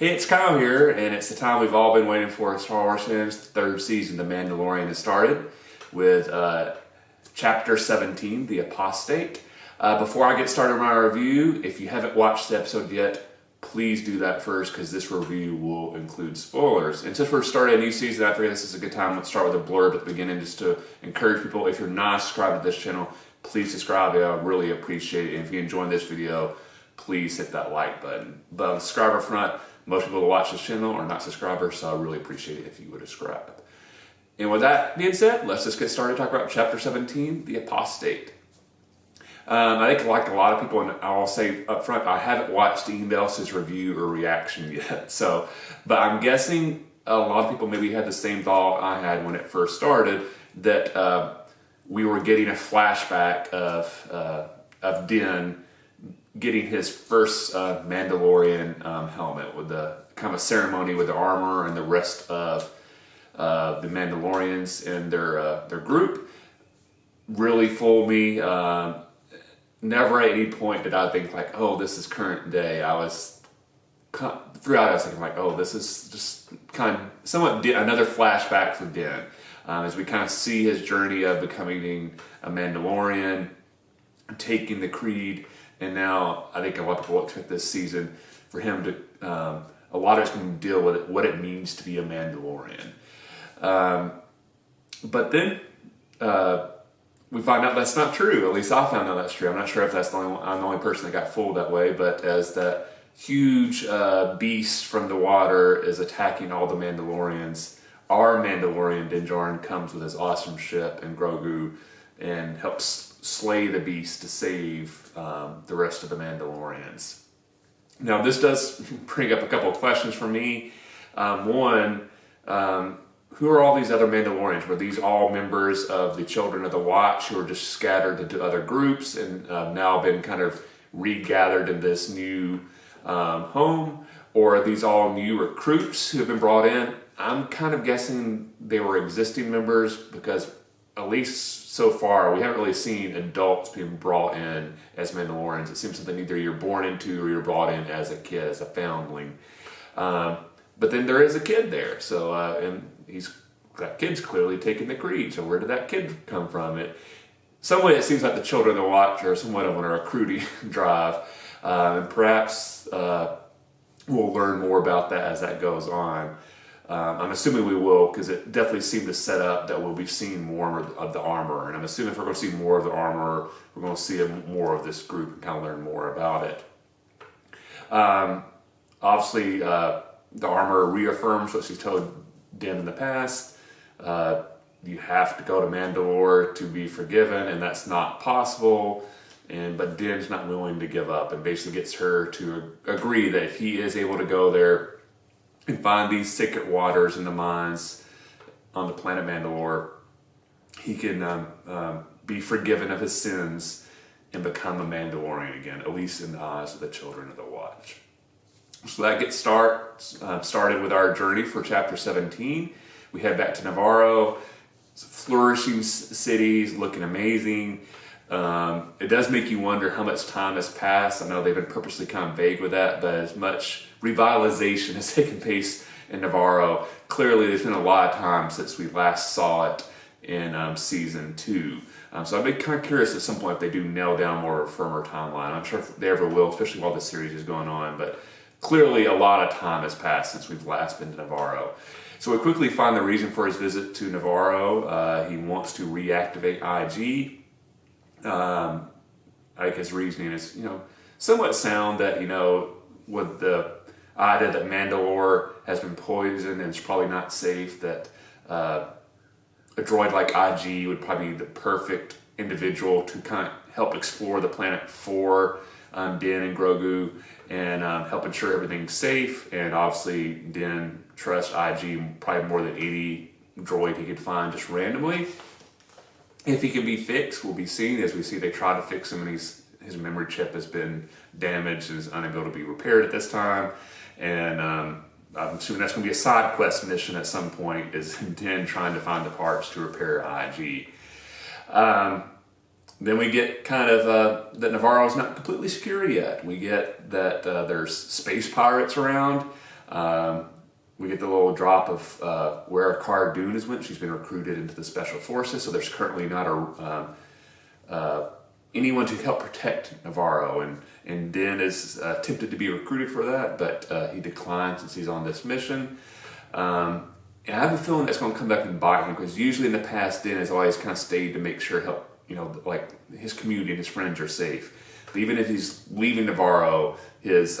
It's Kyle here, and it's the time we've all been waiting for as Star Wars fans. The third season, The Mandalorian, has started with Chapter 17, The Apostate. Before I get started on my review, if you haven't watched the episode yet, please do that first, because this review will include spoilers. And since we're starting a new season, I figured this is a good time. Let's start with a blurb at the beginning, just to encourage people. If you're not subscribed to this channel, please subscribe. I really appreciate it. And if you enjoyed this video, please hit that like button. But on the subscriber front, most people who watch this channel are not subscribers, so I really appreciate it if you would subscribe. And with that being said, let's just get started talking about Chapter 17, The Apostate. I think, like a lot of people, and I'll say up front, I haven't watched anybody else's review or reaction yet. But I'm guessing a lot of people maybe had the same thought I had when it first started, that we were getting a flashback of Din getting his first Mandalorian helmet, with the kind of ceremony with the armor and the rest of the Mandalorians and their group. Really fooled me. Never at any point did I think like, oh, this is current day. Throughout I was thinking like, oh, this is just kind of somewhat another flashback for Din, as we kind of see his journey of becoming a Mandalorian, taking the creed. And now I think a lot of people expect this season for him to, a lot of it's going to deal with what it means to be a Mandalorian. But then we find out that's not true. At least I found out that's true. I'm not sure if I'm the only person that got fooled that way, but as that huge beast from the water is attacking all the Mandalorians, our Mandalorian Din Djarin comes with his awesome ship and Grogu and helps slay the beast to save the rest of the Mandalorians. Now, this does bring up a couple of questions for me. One, who are all these other Mandalorians? Were these all members of the Children of the Watch who are just scattered into other groups and now been kind of regathered in this new home? Or are these all new recruits who have been brought in? I'm kind of guessing they were existing members, because at least so far, we haven't really seen adults being brought in as Mandalorians. It seems something either you're born into or you're brought in as a kid, as a foundling. But then there is a kid there, so and that kid's clearly taking the creed. So where did that kid come from? Some way it seems like the Children of the Watch are somewhat of on a recruiting drive, and perhaps we'll learn more about that as that goes on. I'm assuming we will, because it definitely seemed to set up that we'll be seeing more of the armor. And I'm assuming if we're going to see more of the armor, we're going to see more of this group and kind of learn more about it. Obviously, the armor reaffirms what she's told Din in the past. You have to go to Mandalore to be forgiven, and that's not possible. But Din's not willing to give up, and basically gets her to agree that if he is able to go there and find these sacred waters in the mines on the planet Mandalore, he can be forgiven of his sins and become a Mandalorian again, at least in the eyes of the Children of the Watch. So that gets started with our journey for Chapter 17. We head back to Navarro. It's flourishing cities, looking amazing. It does make you wonder how much time has passed. I know they've been purposely kind of vague with that, but as much revitalization has taken place in Navarro. Clearly, there's been a lot of time since we last saw it in Season 2. So I'd be kind of curious at some point if they do nail down more of a firmer timeline. I'm sure if they ever will, especially while the series is going on. But clearly, a lot of time has passed since we've last been to Navarro. So we quickly find the reason for his visit to Navarro. He wants to reactivate IG. I think his reasoning is, somewhat sound that, with the idea that Mandalore has been poisoned and it's probably not safe, that a droid like IG would probably be the perfect individual to kind of help explore the planet for Din and Grogu and help ensure everything's safe. And obviously, Din trusts IG probably more than 80 droid he could find just randomly. If he can be fixed, we'll be seeing. As we see, they try to fix him, and his memory chip has been damaged and is unable to be repaired at this time. And I'm assuming that's going to be a side quest mission at some point, is Din trying to find the parts to repair IG. Then we get kind of that Navarro is not completely secure yet. We get that there's space pirates around. We get the little drop of where Cara Dune has went. She's been recruited into the Special Forces, so there's currently not anyone to help protect Navarro. And Din is tempted to be recruited for that, but he declined since he's on this mission. And I have a feeling that's going to come back and bite him, because usually in the past, Din has always kind of stayed to make sure like his community and his friends are safe. But even if he's leaving Navarro, his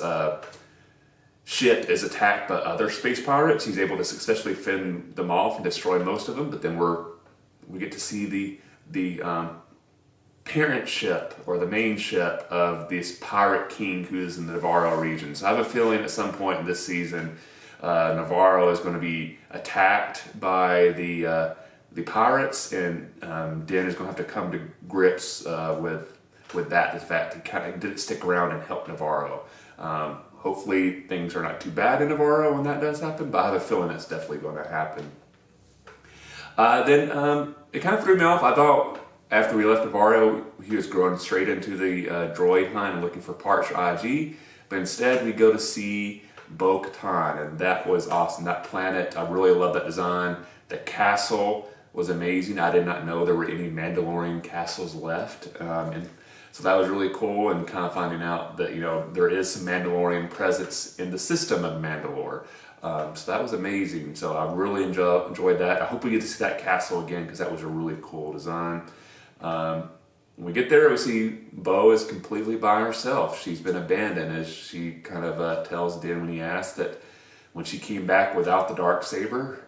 ship is attacked by other space pirates. He's able to successfully fend them off and destroy most of them. But then we get to see the parent ship, or the main ship of this pirate king who is in the Navarro region. So I have a feeling at some point in this season, Navarro is going to be attacked by the pirates, and Din is going to have to come to grips with that. The fact he kind of didn't stick around and help Navarro. Hopefully things are not too bad in Navarro when that does happen, but I have a feeling that's definitely going to happen. Then it kind of threw me off. I thought after we left Navarro, he was going straight into the droid hunt and looking for parts for IG, but instead we go to see Bo-Katan, and that was awesome. That planet, I really love that design. The castle was amazing. I did not know there were any Mandalorian castles left, and so that was really cool, and kind of finding out that, you know, there is some Mandalorian presence in the system of Mandalore. So that was amazing. So I really enjoyed that. I hope we get to see that castle again, because that was a really cool design. When we get there, we see Bo is completely by herself. She's been abandoned, as she kind of tells Din when he asked that when she came back without the Darksaber,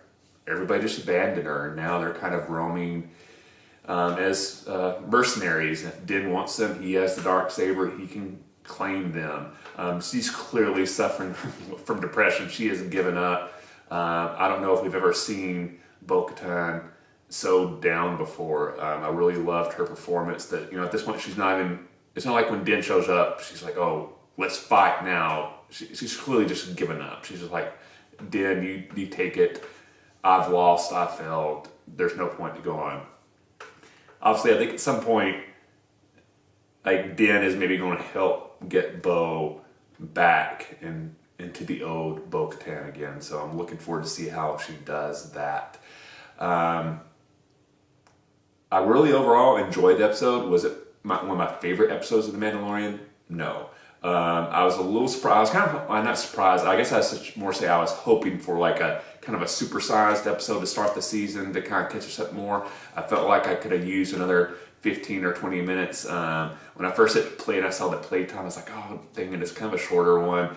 everybody just abandoned her, and now they're kind of roaming as mercenaries. If Din wants them, he has the Darksaber, he can claim them. She's clearly suffering from depression. She hasn't given up. I don't know if we've ever seen Bo-Katan so down before. I really loved her performance. That, you know, at this point she's not even, it's not like when Din shows up, she's like, oh, let's fight now. She's clearly just given up. She's just like, Din, you take it. I've lost, I failed. There's no point to go on. Obviously, I think at some point, like, Din is maybe going to help get Bo back into the old Bo-Katan again. So I'm looking forward to see how she does that. I really overall enjoyed the episode. Was it one of my favorite episodes of The Mandalorian? No. I was a little surprised. I'm not surprised. I guess I was more say I was hoping for like a kind of a supersized episode to start the season to kind of catch us up more. I felt like I could have used another 15 or 20 minutes. When I first hit play and I saw the playtime, I was like, oh, dang it, it's kind of a shorter one.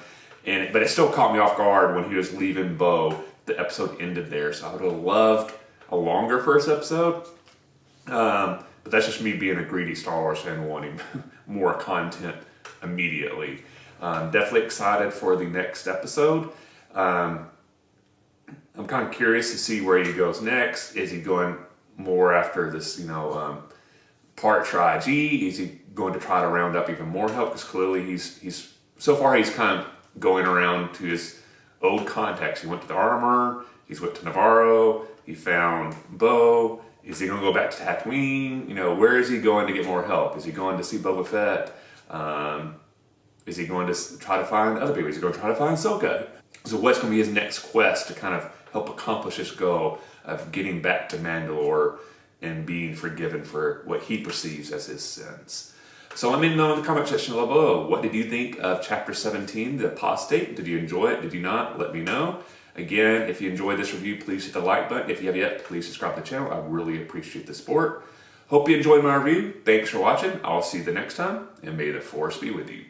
But it still caught me off guard when he was leaving Bo. The episode ended there, so I would have loved a longer first episode. But that's just me being a greedy Star Wars fan wanting more content immediately. Definitely excited for the next episode. I'm kind of curious to see where he goes next. Is he going more after this, part for IG? Is he going to try to round up even more help? Because clearly he's so far he's kind of going around to his old contacts. He went to the armor. He's went to Navarro. He found Bo. Is he going to go back to Tatooine? Where is he going to get more help? Is he going to see Boba Fett? Is he going to try to find other people? Is he going to try to find Ahsoka? So what's going to be his next quest to kind of help accomplish his goal of getting back to Mandalore and being forgiven for what he perceives as his sins? So let me know in the comment section below. What did you think of Chapter 17, The Apostate? Did you enjoy it? Did you not? Let me know. Again, if you enjoyed this review, please hit the like button. If you have yet, please subscribe to the channel. I really appreciate the support. Hope you enjoyed my review. Thanks for watching. I'll see you the next time, and may the Force be with you.